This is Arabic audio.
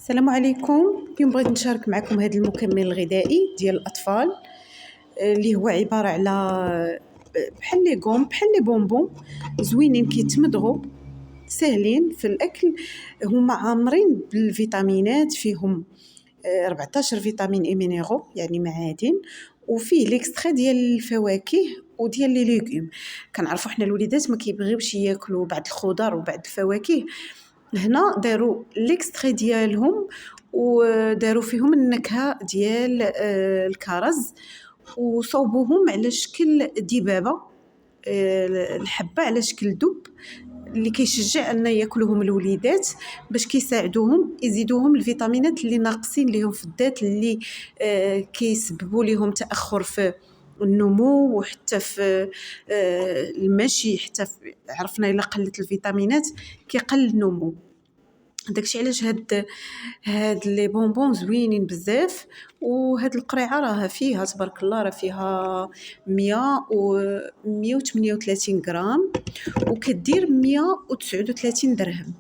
السلام عليكم. اليوم بغيت نشارك معكم هذا المكمل الغذائي ديال الاطفال اللي هو عباره على بحال لي غوم بحال لي بونبون زوينين كيتمضغوا ساهلين في الاكل. هما عامرين بالفيتامينات، فيهم 14 فيتامين اي مينيرو يعني معادن، وفيه ليكسترا ديال الفواكه وديال لي ليغوم. كنعرفوا حنا الوليدات ما كيبغيوش ياكلوا بعض الخضر وبعض الفواكه. هنا داروا ليكستري ديالهم وداروا فيهم النكهه ديال الكرز، وصوبوهم على شكل دبابه، الحبه على شكل دب اللي كيشجع ان ياكلوهم الوليدات باش كيساعدوهم يزيدوهم الفيتامينات اللي ناقصين ليهم في الذات، اللي كيسببوا لهم تاخر في النمو وحتى في المشي. حتى عرفنا الا قلت الفيتامينات كيقل النمو. داكشي علاش هاد لي بونبون زوينين بزاف. وهاد القريعه راه فيها تبارك الله، راه فيها 138 غرام وكدير 139 درهم.